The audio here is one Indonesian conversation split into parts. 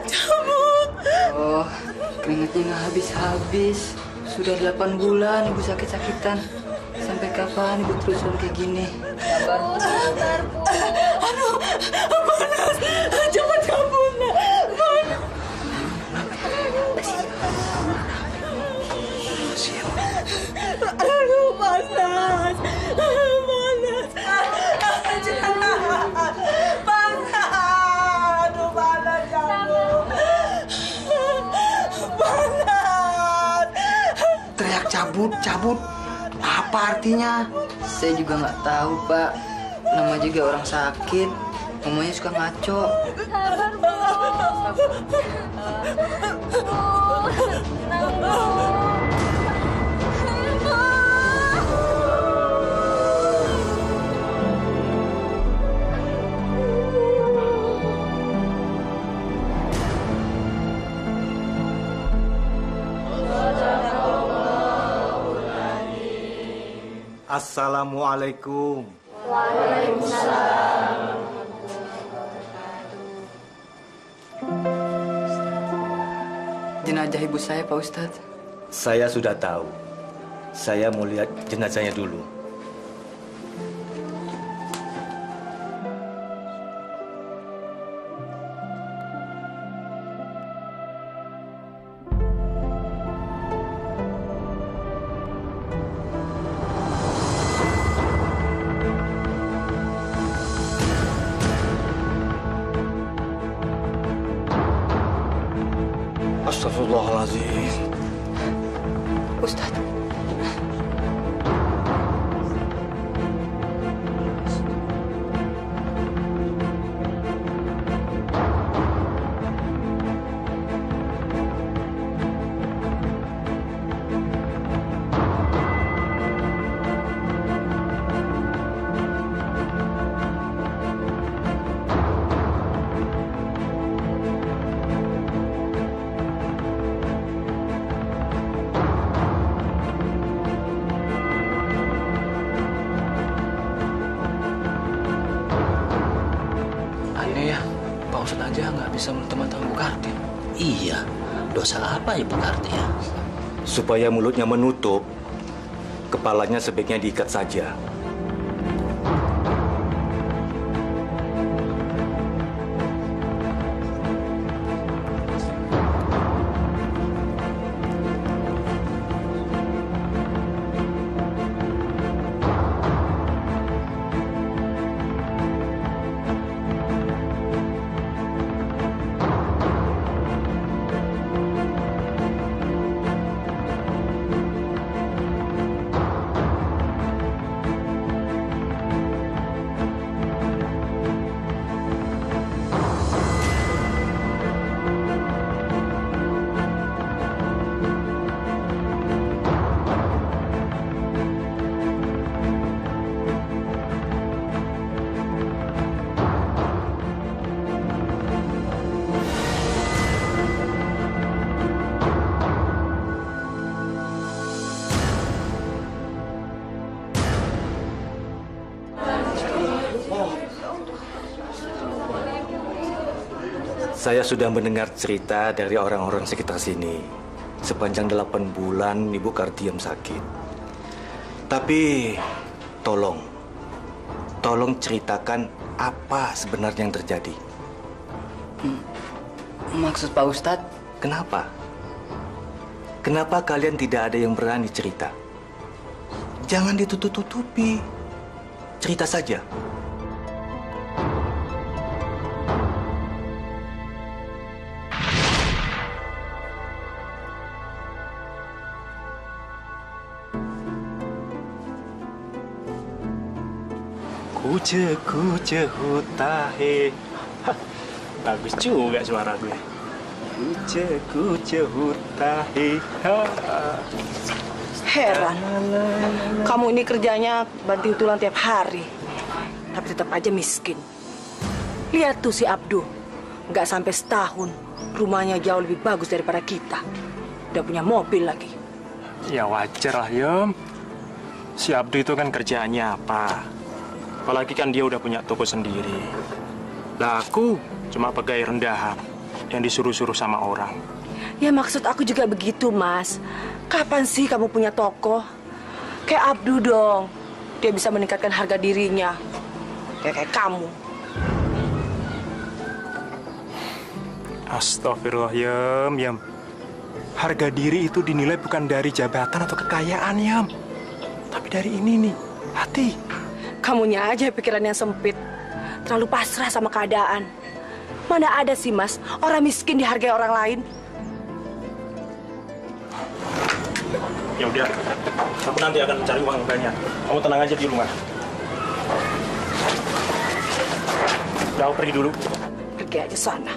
Cabut. Oh, keringatnya nggak habis-habis. Sudah 8 bulan ibu sakit-sakitan. Sampai kapan ibu terusan kayak gini? Sabar. Sabar, Bu. Aduh, panas. Cepat cabut, nak. Panas. Aduh, panas. Panas. Panas. Aduh, panas, cabut. Panas. Teriak cabut. Apa artinya? Saya juga nggak tahu, Pak. Nama juga orang sakit. Ngomongnya suka ngaco. Sabar, Bu. Tenang, Bu. Assalamualaikum. Jenazah ibu saya, Pak Ustadz. Saya sudah tahu. Saya mau lihat jenazahnya dulu. Astagfirullahaladzim. Ustadz. Aneh ya, Pak Ustadz aja nggak bisa menutup Bu Kardi. Iya, dosa apa Ibu Kardi ya? Supaya mulutnya menutup, kepalanya sebaiknya diikat saja. Saya sudah mendengar cerita dari orang-orang sekitar sini. Sepanjang 8 bulan Ibu Kartiem sakit. Tapi tolong ceritakan apa sebenarnya yang terjadi. Maksud Pak Ustadz? Kenapa? Kenapa kalian tidak ada yang berani cerita? Jangan ditutup-tutupi. Cerita saja. Kuce hutahe. Bagus juga suara gue. Kuce hutahe. Heran. Kamu ini kerjanya banting tulang tiap hari. Tapi tetap aja miskin. Lihat tuh si Abdu. Nggak sampai setahun. Rumahnya jauh lebih bagus daripada kita. Udah punya mobil lagi. Ya wajar lah, Yom. Si Abdu itu kan kerjaannya apa? Apalagi kan dia udah punya toko sendiri. Lah aku cuma pegawai rendahan yang disuruh-suruh sama orang. Ya maksud aku juga begitu, Mas. Kapan sih kamu punya toko? Kayak Abdu dong. Dia bisa meningkatkan harga dirinya. Kayak kamu. Astagfirullah, Yam. Harga diri itu dinilai bukan dari jabatan atau kekayaan, Yam. Tapi dari ini nih, hati. Kamunya aja pikiran yang sempit. Terlalu pasrah sama keadaan. Mana ada sih, Mas, orang miskin dihargai orang lain? Ya udah, aku nanti akan mencari uang yang banyak. Kamu tenang aja di rumah. Udah, aku pergi dulu. Pergi aja sana.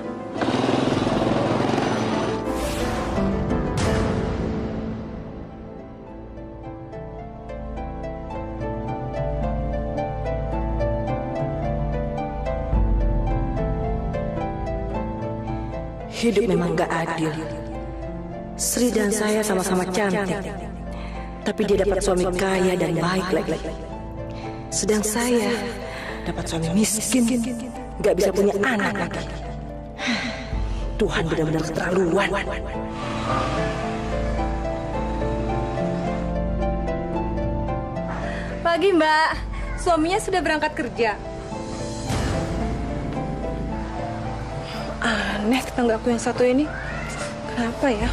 Hidup memang gak adil. Sri dan saya sama-sama cantik, tapi dia dapat suami kaya dan baik lagi. Sedang saya dapat suami miskin, gak bisa punya anak lagi. Tuhan benar-benar keterlaluan. Pagi, Mbak. Suaminya sudah berangkat kerja. Aneh tetanggaku yang satu ini. Kenapa ya?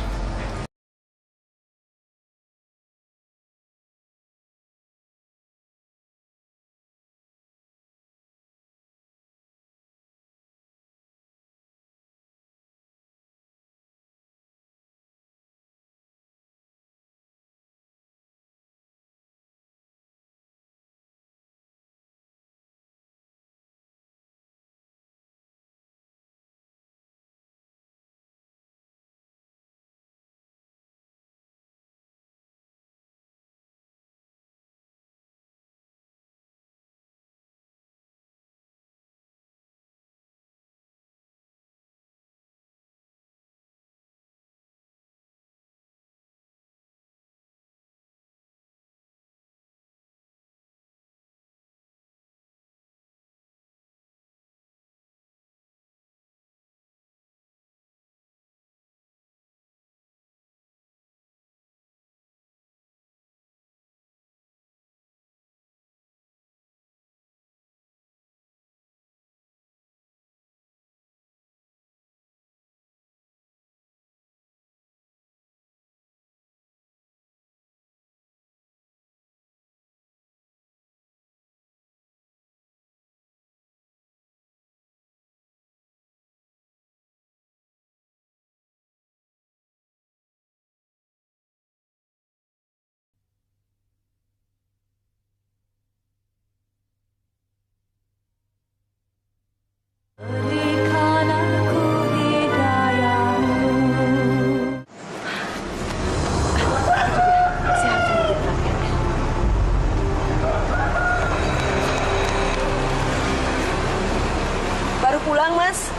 Baru pulang, Mas.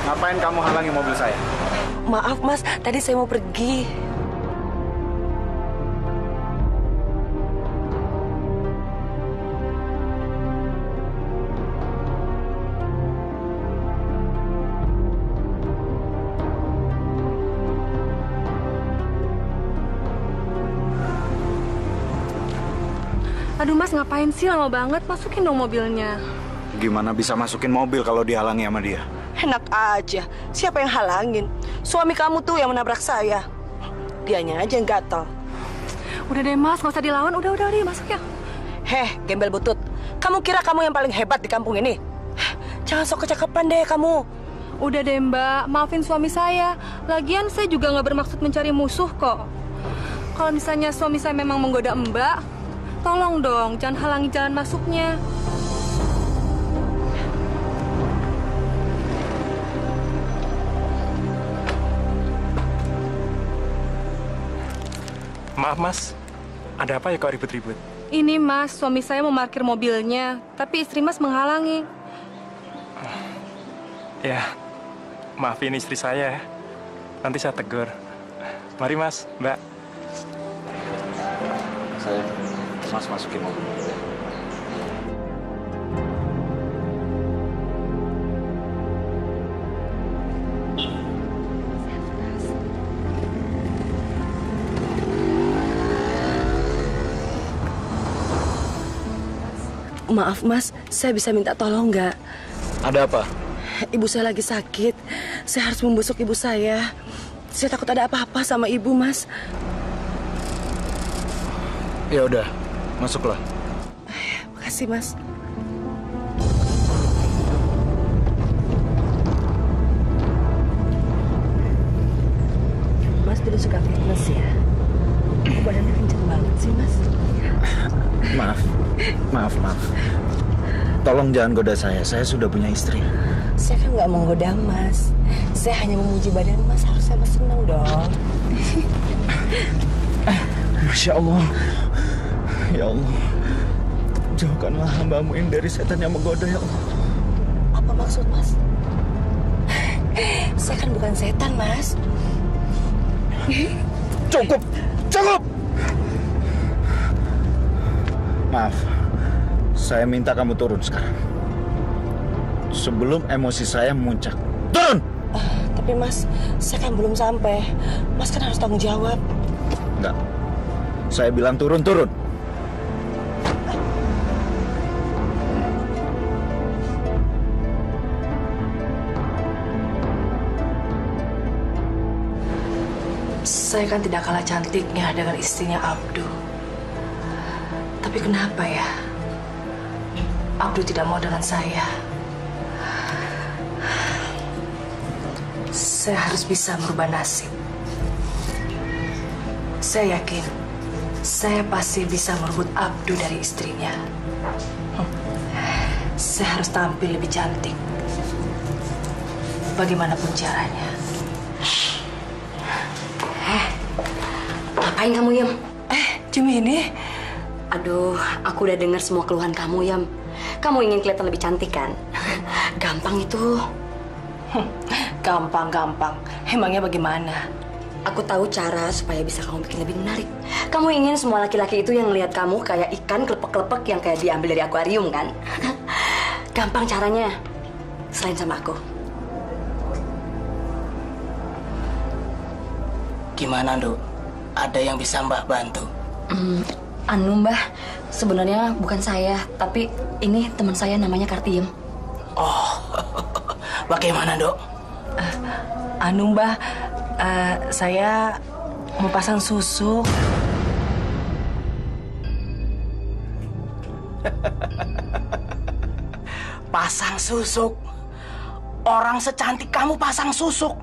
Ngapain kamu halangi mobil saya? Maaf, Mas. Tadi saya mau pergi. Aduh, Mas, ngapain sih lama banget? Masukin dong mobilnya. Gimana bisa masukin mobil kalau dihalangi sama dia? Enak aja. Siapa yang halangin? Suami kamu tuh yang menabrak saya. Dianya aja yang gatal. Udah deh, Mas, nggak usah dilawan. Udah, masuk ya. Heh, gembel butut. Kamu kira kamu yang paling hebat di kampung ini? Jangan sok kecakepan deh kamu. Udah deh, Mbak. Maafin suami saya. Lagian saya juga nggak bermaksud mencari musuh kok. Kalau misalnya suami saya memang menggoda Mbak, tolong dong, jangan halangi jalan masuknya. Maaf, Mas. Ada apa ya kok ribut-ribut? Ini, Mas, suami saya mau parkir mobilnya, tapi istri Mas menghalangi. Ya, maafin istri saya. Nanti saya tegur. Mari, Mas, Mbak. Saya, Mas masukin mobil. Maaf Mas, saya bisa minta tolong nggak? Ada apa? Ibu saya lagi sakit. Saya harus membusuk ibu saya. Saya takut ada apa-apa sama ibu, Mas. Ya udah, masuklah. Makasih, Mas. Mas dulu suka fitness ya? Badannya kenceng banget sih, Mas. Maaf. Tolong jangan goda saya sudah punya istri. Saya kan nggak menggoda Mas. Saya hanya memuji badan Mas. Harusnya Mas senang dong. Masya Allah. Ya Allah. Jauhkanlah hamba-Mu ini dari setan yang menggoda, ya Allah. Apa maksud Mas? Saya kan bukan setan, Mas. Cukup. Maaf. Saya minta kamu turun sekarang. Sebelum emosi saya memuncak. Turun! Tapi Mas, saya kan belum sampai. Mas kan harus tanggung jawab. Enggak. Saya bilang turun. Saya kan tidak kalah cantiknya dengan istrinya Abdu. Tapi kenapa ya? Abdu tidak mau dengan saya. Saya harus bisa merubah nasib. Saya yakin saya pasti bisa merebut Abdu dari istrinya. Saya harus tampil lebih cantik. Bagaimanapun caranya. Ngapain kamu, Yam? Jemini. Aduh, aku udah dengar semua keluhan kamu, Yam. Kamu ingin kelihatan lebih cantik, kan? Gampang itu. Gampang. Emangnya bagaimana? Aku tahu cara supaya bisa kamu bikin lebih menarik. Kamu ingin semua laki-laki itu yang ngelihat kamu kayak ikan kelepek-kelepek yang kayak diambil dari akuarium, kan? Gampang caranya. Selain sama aku. Gimana, Dok? Ada yang bisa Mbak bantu? Mbah, sebenarnya bukan saya, tapi ini teman saya namanya Kartiem. Oh, bagaimana, Dok? Mbah, saya mau pasang susuk. Pasang susuk? Orang secantik kamu pasang susuk?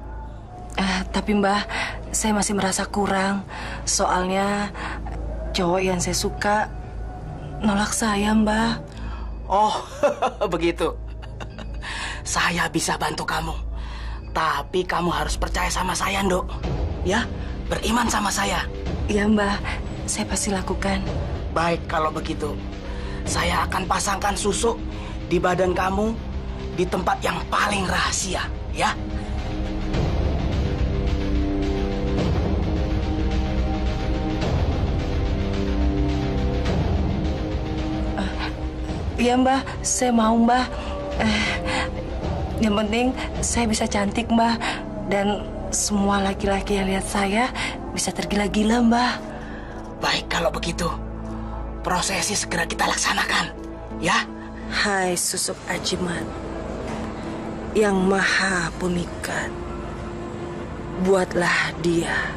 Tapi Mbah, saya masih merasa kurang. Soalnya cowok yang saya suka nolak saya, Mbah. Oh, begitu. Saya bisa bantu kamu. Tapi kamu harus percaya sama saya, Nduk. Ya, beriman sama saya. Iya, Mbah. Saya pasti lakukan. Baik, kalau begitu. Saya akan pasangkan susuk di badan kamu di tempat yang paling rahasia, ya. Iya, Mbah. Saya mau, Mbah. Yang penting saya bisa cantik, Mbah. Dan semua laki-laki yang lihat saya bisa tergila-gila, Mbah. Baik, kalau begitu. Prosesi segera kita laksanakan, ya. Hai susuk ajimat yang maha pemikat, buatlah dia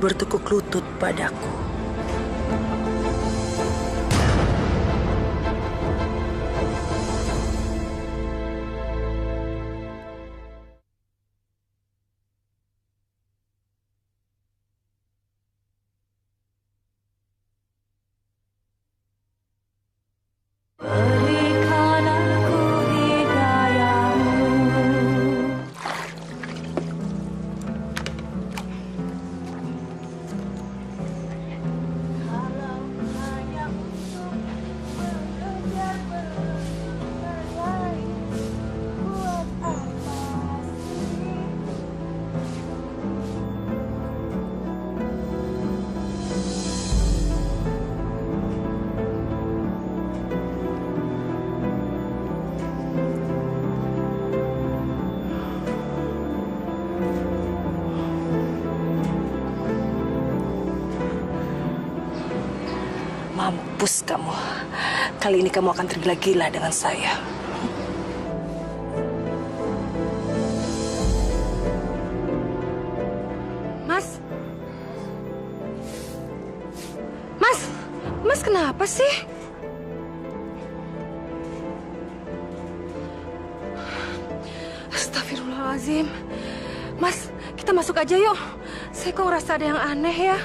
bertekuk lutut padaku. Mampus kamu. Kali ini kamu akan tergila-gila dengan saya. Mas? Mas kenapa sih? Astagfirullahaladzim. Mas, kita masuk aja yuk. Saya kok ngerasa ada yang aneh ya.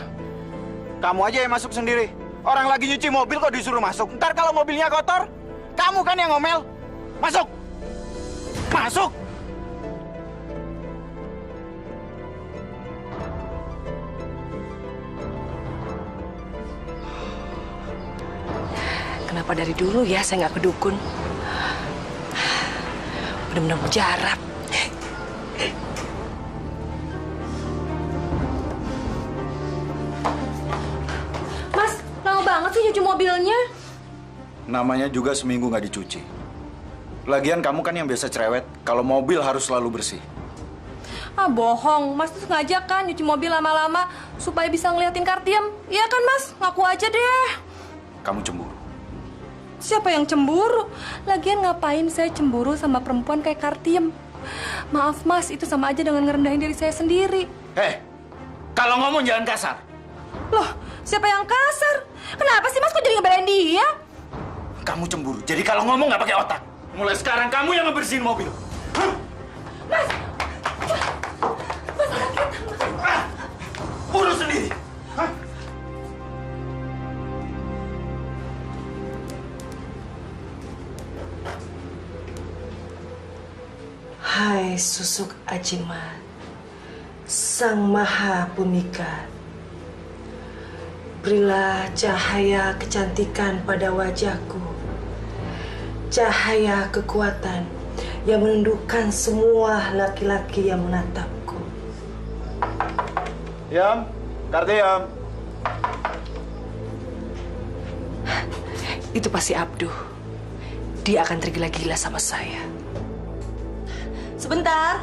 Kamu aja yang masuk sendiri. Orang lagi nyuci mobil kok disuruh masuk. Ntar kalau mobilnya kotor, kamu kan yang ngomel. Masuk! Masuk! Kenapa dari dulu ya saya nggak ke dukun? Benar-benar mujarab. Mas, lama banget sih nyuci mobilnya. Namanya juga seminggu nggak dicuci. Lagian kamu kan yang biasa cerewet, kalau mobil harus selalu bersih. Ah, bohong. Mas tuh sengaja kan nyuci mobil lama-lama supaya bisa ngeliatin Kartiem. Iya kan, Mas? Ngaku aja deh. Kamu cemburu. Siapa yang cemburu? Lagian ngapain saya cemburu sama perempuan kayak Kartiem? Maaf, Mas, itu sama aja dengan ngerendahin diri saya sendiri. Kalau ngomong jangan kasar. Loh, siapa yang kasar? Kenapa sih, Mas? Kok jadi ngebelain dia? Kamu cemburu. Jadi kalau ngomong nggak pakai otak. Mulai sekarang kamu yang ngebersihin mobil. Mas! Urus sendiri. Hai susuk ajimat, Sang Maha Pemikat, berilah cahaya kecantikan pada wajahku, cahaya kekuatan yang menundukkan semua laki-laki yang menatapku. Yam, Kartiem. Itu pasti Abduh. Dia akan tergila-gila sama saya. Sebentar.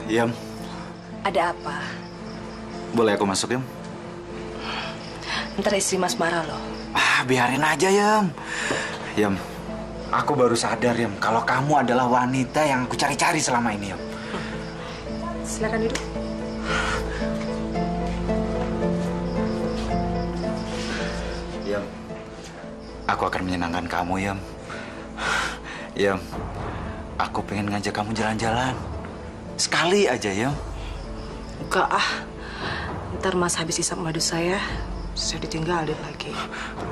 Yam, Ada apa? boleh aku masuk, Yam? Ntar istri Mas marah loh. Biarin aja, Yam. Yam, aku baru sadar, Yam, kalau kamu adalah wanita yang aku cari-cari selama ini, Yam. Silakan duduk. Yam, aku akan menyenangkan kamu, Yam. Yam, aku pengen ngajak kamu jalan-jalan. Sekali aja, Yam. Enggak ah. Ntar Mas habis isap madu saya ditinggalin lagi.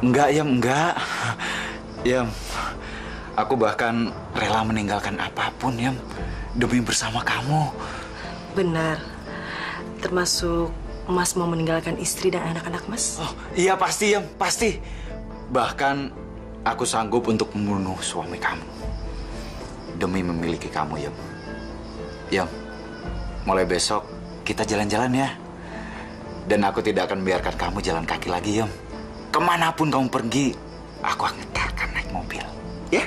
Enggak, Yam, enggak. Yam, aku bahkan rela meninggalkan apapun, Yam, demi bersama kamu. Benar. Termasuk Mas mau meninggalkan istri dan anak-anak Mas? Oh, iya pasti, Yam, pasti. Bahkan aku sanggup untuk membunuh suami kamu demi memiliki kamu, Yam. Yam, mulai besok kita jalan-jalan ya. Dan aku tidak akan biarkan kamu jalan kaki lagi, Yam. Kemanapun kamu pergi, aku akan naik mobil. Ya?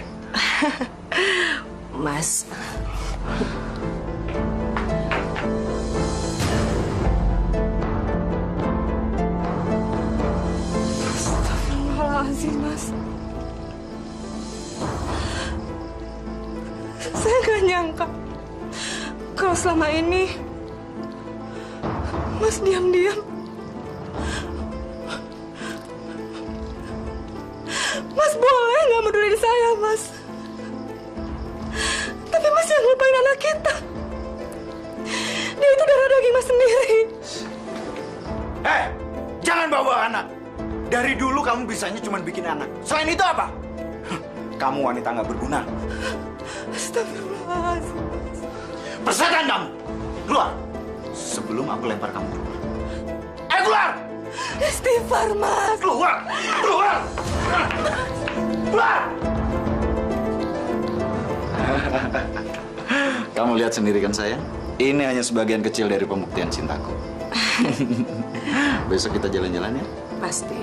Mas. Astagfirullahaladzim, Mas. Saya nggak nyangka kalau selama ini Mas diam-diam Mas boleh nggak meduliin saya, Mas. Tapi Mas yang lupain anak kita. Dia itu darah daging Mas sendiri. Jangan bawa anak. Dari dulu kamu bisanya cuma bikin anak. Selain itu apa? Kamu wanita nggak berguna. Astagfirullahaladzim. Persetan kamu. Keluar. Sebelum aku lempar kamu keluar. Keluar! Istighfar, Mas. Keluar! Keluar! Keluar! Kamu lihat sendiri kan, sayang? Ini hanya sebagian kecil dari pembuktian cintaku. Besok kita jalan-jalan ya? Pasti.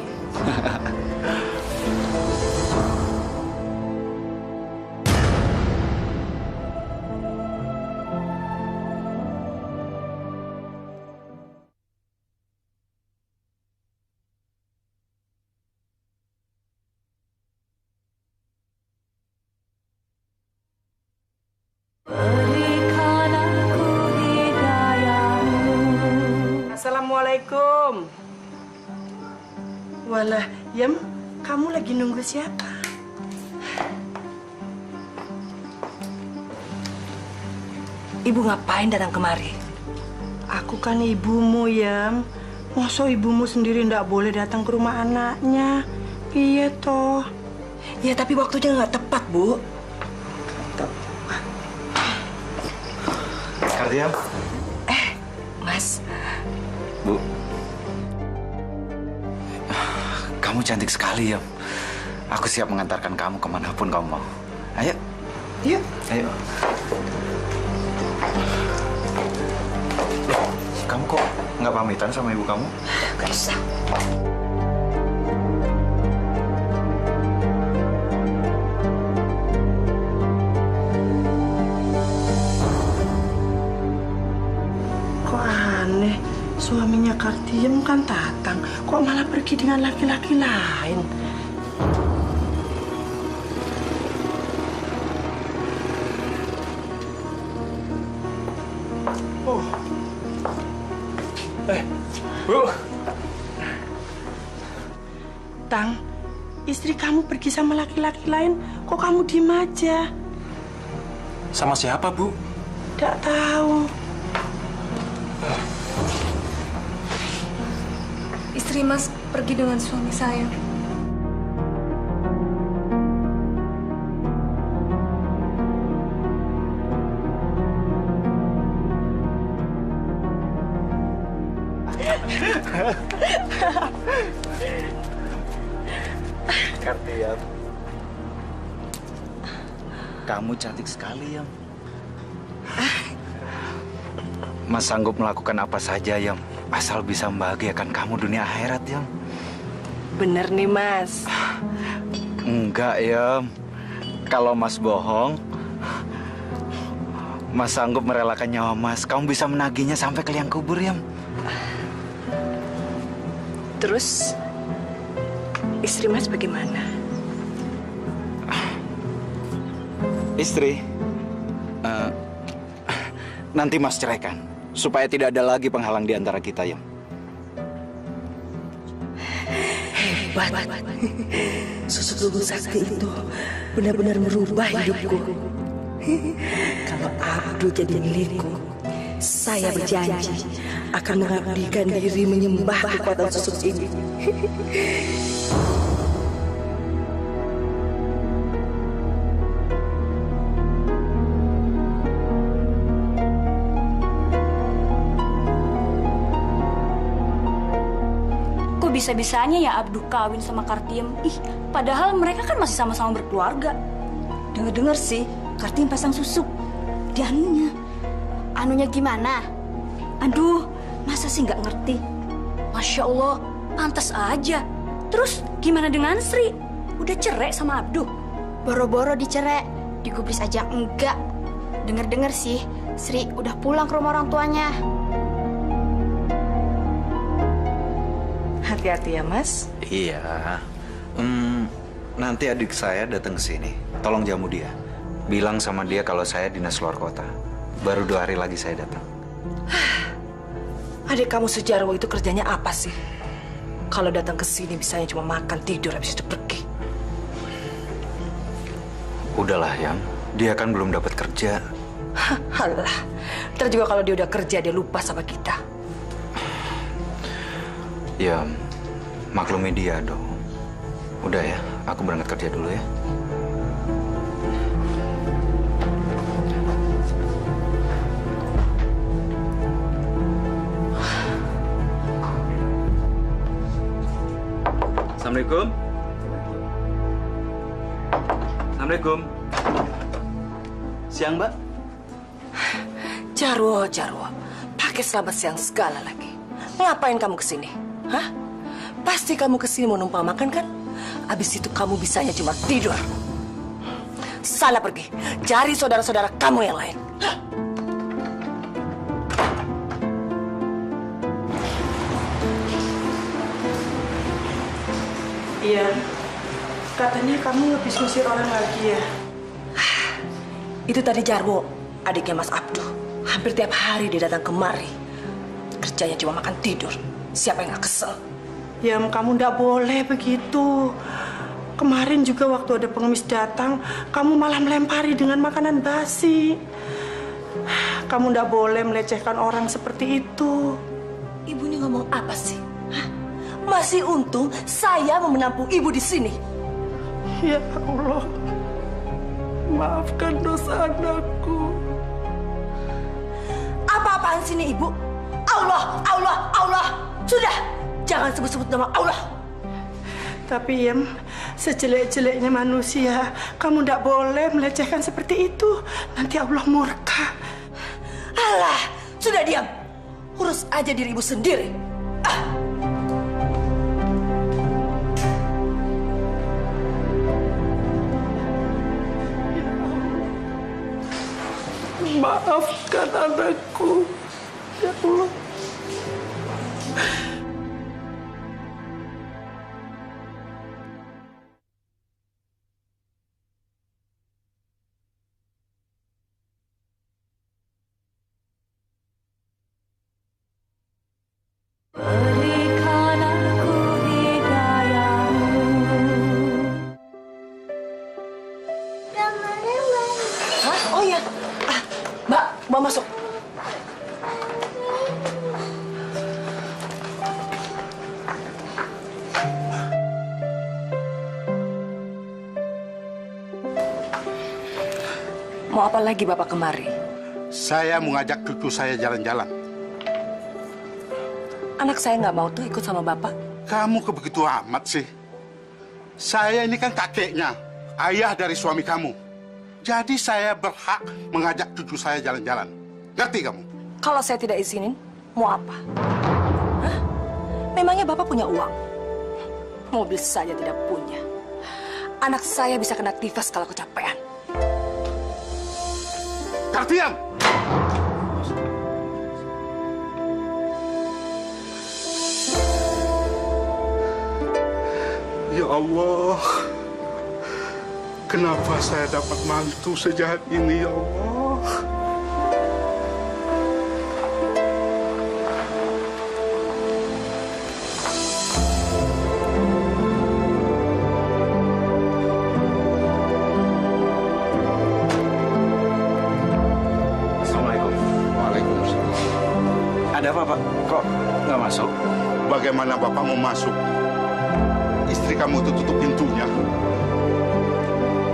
Assalamualaikum. Walah, Yam, kamu lagi nunggu siapa? Ibu ngapain datang kemari? Aku kan ibumu, Yam. Masa ibumu sendiri ndak boleh datang ke rumah anaknya? Iya toh. Ya tapi waktunya nggak tepat, Bu. Kardiam. Mas. Bu. Kamu cantik sekali, ya. Aku siap mengantarkan kamu kemanapun kamu mau. Ayo. Yuk. Ayo. Loh, kamu kok nggak pamitan sama ibu kamu? Gak usah. Kok aneh, suaminya Kartiem kan Tatang, kok malah pergi dengan laki-laki lain? Oh. Bu. Tang, istri kamu pergi sama laki-laki lain, kok kamu diem aja? Sama siapa, Bu? Tidak tahu. Istri Mas pergi dengan suami saya. Kartiam. Kamu cantik sekali, Yam. Mas sanggup melakukan apa saja, Yam. Asal bisa membahagiakan kamu dunia akhirat, Yam. Bener nih, Mas. Enggak, Yam. Kalau Mas bohong, Mas sanggup merelakan nyawa Mas. Kamu bisa menagihnya sampai ke liang kubur, Yam. Terus, istri Mas bagaimana? Istri, nanti Mas ceraikan. Supaya tidak ada lagi penghalang di antara kita, Yam. Hebat. Sosok sakti itu benar-benar merubah hidupku. Kalau Abdul jadi milikku, saya berjanji akan mengabdikan diri menyembah kekuatan sosok ini. Bisa-bisanya ya Abdul kawin sama Kartiem. Padahal mereka kan masih sama-sama berkeluarga. Dengar-dengar sih, Kartiem pasang susuk di anunya. Anunya gimana? Aduh, masa sih nggak ngerti? Masya Allah, pantas aja. Terus gimana dengan Sri? Udah cerai sama Abdul? Boro-boro dicerai, digubris aja enggak. Dengar-dengar sih, Sri udah pulang ke rumah orang tuanya. Hati-hati ya, Mas. Iya. Nanti adik saya datang ke sini. Tolong jamu dia. Bilang sama dia kalau saya dinas luar kota. Baru 2 hari lagi saya datang. Adik kamu Sejarwo itu kerjanya apa sih? Kalau datang ke sini bisanya cuma makan, tidur, habis itu pergi. Udahlah, Yang. Dia kan belum dapat kerja. Halah. Ntar juga kalau dia udah kerja, dia lupa sama kita. Ya, maklumi dia dong. Udah ya, aku berangkat kerja dulu ya. Assalamualaikum. Assalamualaikum. Siang, Mbak. Jarwo. Pakai selamat siang segala lagi. Ngapain kamu kesini? Hah? Pasti kamu kesini mau numpang makan kan? Abis itu kamu bisanya cuma tidur. Sana pergi, cari saudara-saudara kamu yang lain. Iya, katanya kamu habis ngusir orang lagi ya? Itu tadi Jarwo, adiknya Mas Abdu. Hampir tiap hari dia datang kemari. Kerjanya cuma makan tidur. Siapa yang gak kesel? Ya, kamu ndak boleh begitu. Kemarin juga waktu ada pengemis datang, kamu malah melempari dengan makanan basi. Kamu ndak boleh melecehkan orang seperti itu. Ibu ini ngomong apa sih? Hah? Masih untung saya mau menampung ibu di sini. Ya Allah, maafkan dosa anakku. Apa-apaan sini ibu? Allah, Allah, Allah. Sudah, jangan sebut-sebut nama Allah. Tapi Yem, sejelek-jeleknya manusia, kamu ndak boleh melecehkan seperti itu. Nanti Allah murka. Alah, sudah diam. Urus aja diri ibu sendiri. Maafkan anakku, ya Allah. Berikan aku hidayahmu. Hah? Oh iya. Mbak, bawa masuk. Mau apa lagi Bapak kemari? Saya mengajak cucu saya jalan-jalan. Anak saya nggak mau tuh ikut sama Bapak. Kamu kebegitu amat sih. Saya ini kan kakeknya, ayah dari suami kamu. Jadi saya berhak mengajak cucu saya jalan-jalan. Ngerti kamu? Kalau saya tidak izinin, mau apa? Hah? Memangnya Bapak punya uang? Mobil saja tidak punya. Anak saya bisa kena tifas kalau kecapean. Kartian! Ya Allah, kenapa saya dapat mantu sejahat ini, ya Allah? Assalamualaikum. Waalaikumsalam. Ada apa, Pak? Kok nggak masuk? Bagaimana Bapak mau masuk? Istri kamu itu tutup pintunya.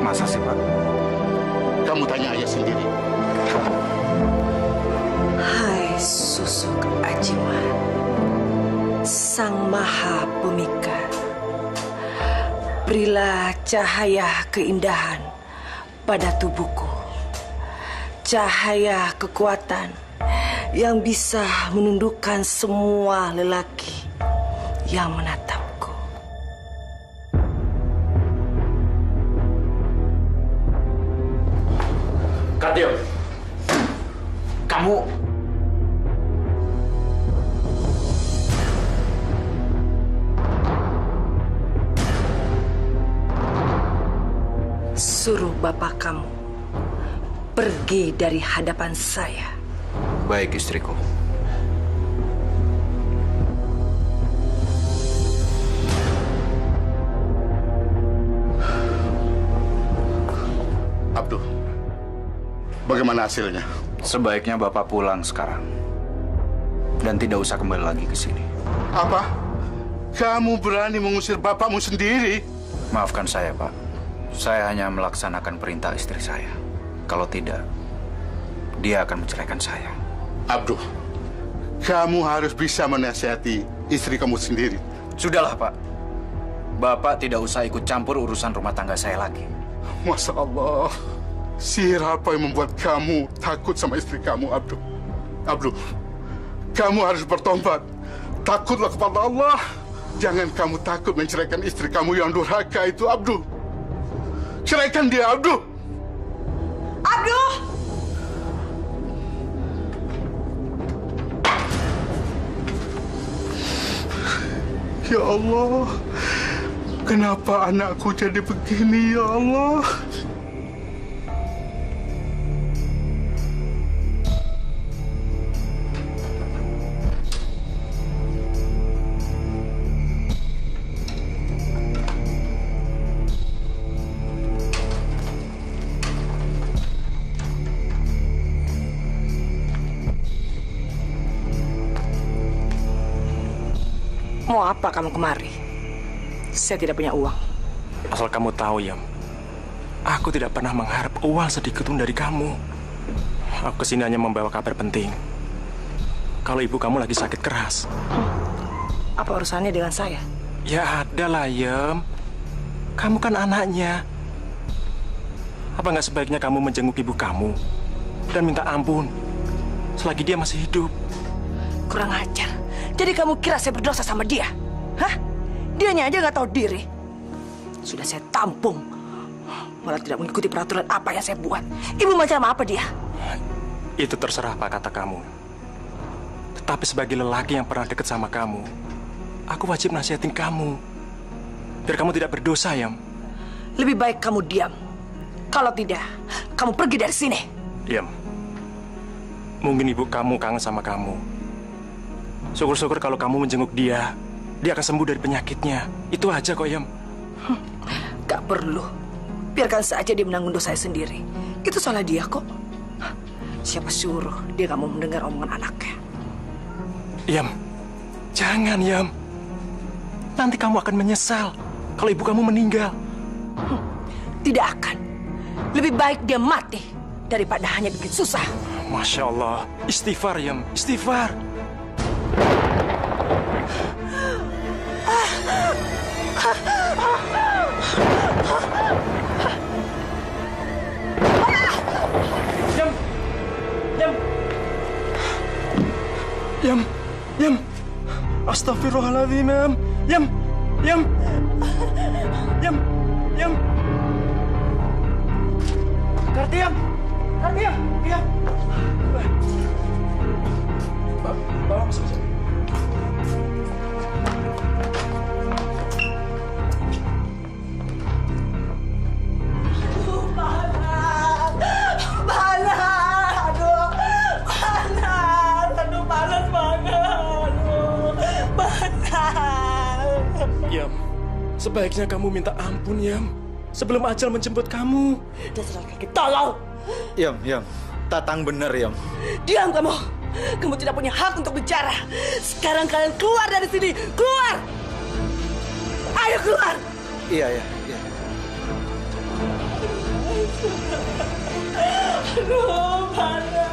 Masa sih, Pak? Kamu tanya ayah sendiri. Hai susuk ajiman, Sang Maha Pemikat, berilah cahaya keindahan pada tubuhku, cahaya kekuatan yang bisa menundukkan semua lelaki yang menatapku. Kartio, kamu... Suruh bapak kamu pergi dari hadapan saya. Baik, istriku. Abdul, bagaimana hasilnya? Sebaiknya Bapak pulang sekarang. Dan tidak usah kembali lagi ke sini. Apa? Kamu berani mengusir bapakmu sendiri? Maafkan saya, Pak. Saya hanya melaksanakan perintah istri saya. Kalau tidak, dia akan menceraikan saya. Abdul, kamu harus bisa menasihati istri kamu sendiri. Sudahlah, Pak. Bapak tidak usah ikut campur urusan rumah tangga saya lagi. Masya Allah. Siapa yang membuat kamu takut sama istri kamu, Abdul? Abdul, kamu harus bertobat. Takutlah kepada Allah. Jangan kamu takut menceraikan istri kamu yang durhaka itu, Abdul. Ceraikan dia, Abdul. Abdul! Ya Allah, kenapa anakku jadi begini, ya Allah? Mau apa kamu kemari? Saya tidak punya uang. Asal kamu tahu, Yam, aku tidak pernah mengharap uang sedikit pun dari kamu. Aku kesini hanya membawa kabar penting. Kalau ibu kamu lagi sakit keras. Apa urusannya dengan saya? Ya ada lah, Yam. Kamu kan anaknya. Apa nggak sebaiknya kamu menjenguk ibu kamu dan minta ampun selagi dia masih hidup? Kurang ajar. Jadi kamu kira saya berdosa sama dia? Hah? Dianya aja nggak tahu diri. Sudah saya tampung. Malah tidak mengikuti peraturan apa yang saya buat. Ibu macam apa dia? Itu terserah apa kata kamu. Tetapi sebagai lelaki yang pernah dekat sama kamu, aku wajib nasihatin kamu. Biar kamu tidak berdosa, Yam. Lebih baik kamu diam. Kalau tidak, kamu pergi dari sini. Yam. Mungkin ibu kamu kangen sama kamu. Syukur-syukur kalau kamu menjenguk dia, dia akan sembuh dari penyakitnya. Itu aja kok, Yam. Gak perlu. Biarkan saja dia menanggung dosa saya sendiri. Itu salah dia kok. Siapa suruh dia gak mau mendengar omongan anaknya? Yam, jangan, Yam. Nanti kamu akan menyesal kalau ibu kamu meninggal. Tidak akan. Lebih baik dia mati daripada hanya bikin susah. Masya Allah. Istighfar, Yam. Istighfar. Yam. Yam. Yam. Yam. Astagfirullahaladzim, Yam. Yam. Yam. Yam. Yam. Kartiam. Kartiam. Yam. Bawa masuk saja. Yam, sebaiknya kamu minta ampun, Yam. Sebelum ajal menjemput kamu. Dasar laki tolong. Yam. Tatang bener, Yam. Diam kamu. Kamu tidak punya hak untuk bicara. Sekarang kalian keluar dari sini. Keluar. Ayo keluar. Iya. Aduh, mana?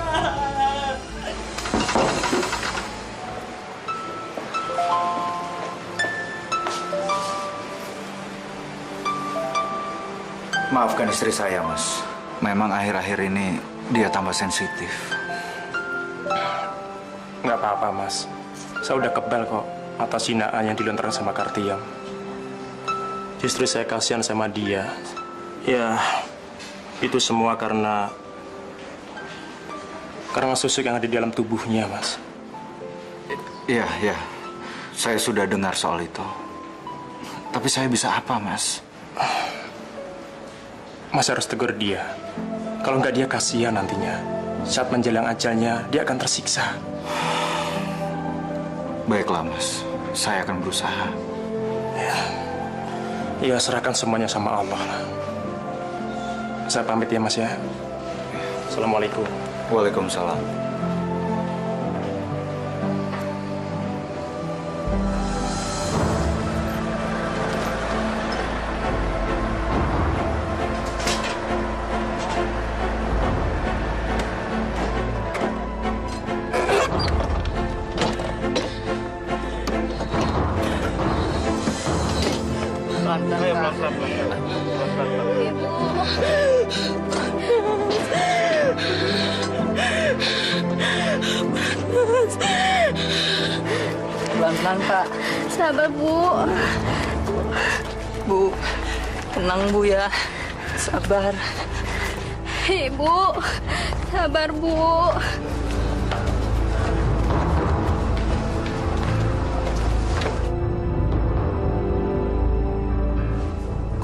Maafkan istri saya, Mas. Memang akhir-akhir ini dia tambah sensitif. Nggak apa-apa, Mas. Saya udah kebal kok atas hinaan yang dilontarkan sama Kartiam. Justru saya kasihan sama dia. Ya, itu semua karena susuk yang ada di dalam tubuhnya, Mas. Iya. Saya sudah dengar soal itu. Tapi saya bisa apa, Mas? Mas harus tegur dia. Kalau nggak dia kasihan nantinya. Saat menjelang ajalnya, dia akan tersiksa. Baiklah, Mas. Saya akan berusaha. Ya, serahkan semuanya sama Allah. Saya pamit ya, Mas ya. Assalamualaikum. Waalaikumsalam. Pelan-pelan, Pak. Sabar, Bu. Bu, tenang Bu ya. Sabar. Ibu, sabar, Bu.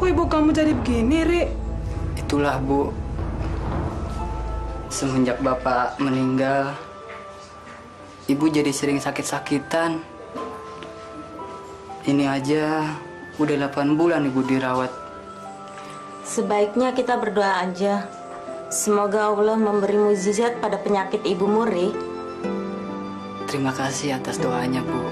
Kok ibu kamu jadi begini, Ri? Itulah Bu. Semenjak Bapak meninggal, Ibu jadi sering sakit-sakitan. Ini aja udah 8 bulan Ibu dirawat. Sebaiknya kita berdoa aja. Semoga Allah memberi mukjizat pada penyakit ibumu, Ri. Terima kasih atas doanya, Bu.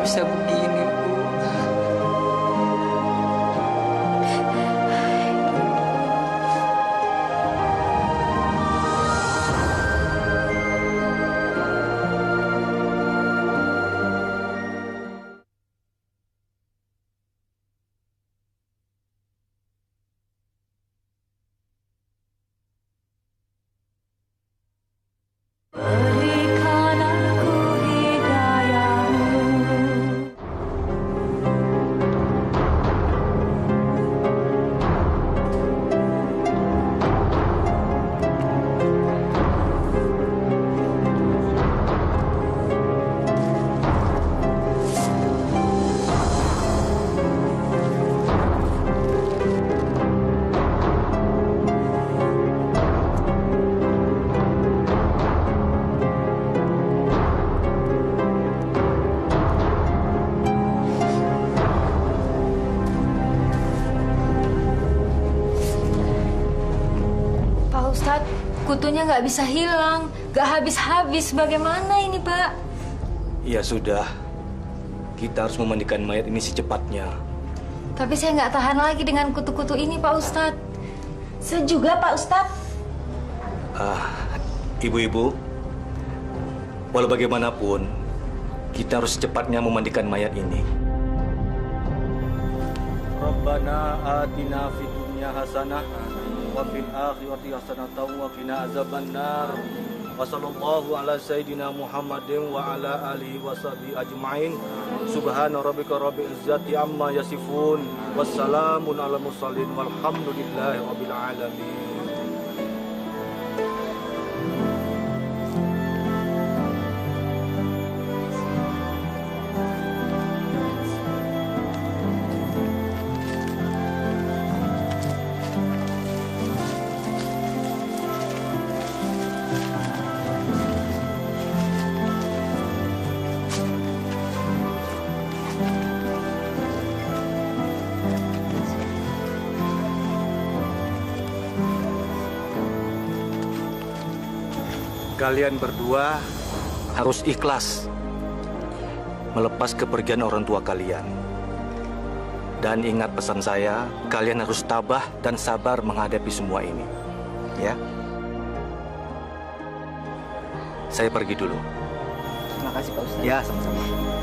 Bisa begini, Bu. Berikan aku hidayahmu. Pak Ustadz, kutunya nggak bisa hilang, nggak habis-habis. Bagaimana ini, Pak? Ya sudah, kita harus memandikan mayat ini secepatnya. Tapi saya nggak tahan lagi dengan kutu-kutu ini, Pak Ustadz. Saya juga, Pak Ustadz. Ibu-ibu, walau bagaimanapun, kita harus secepatnya memandikan mayat ini. Rabbana atina fid dunya hasanah wa fil akhirati hasanatan wa qina azabannar. Wa sallallahu ala sayyidina Muhammadin wa ala alihi wa sahbihi ajma'in. Subhana rabbika rabbil izzati amma yasifun. Wassalamun ala mursalin walhamdulillahi rabbil alamin. Kalian berdua harus ikhlas melepas kepergian orang tua kalian. Dan ingat pesan saya, kalian harus tabah dan sabar menghadapi semua ini. Ya. Saya pergi dulu. Terima kasih, Pak Ustadz. Ya, sama-sama.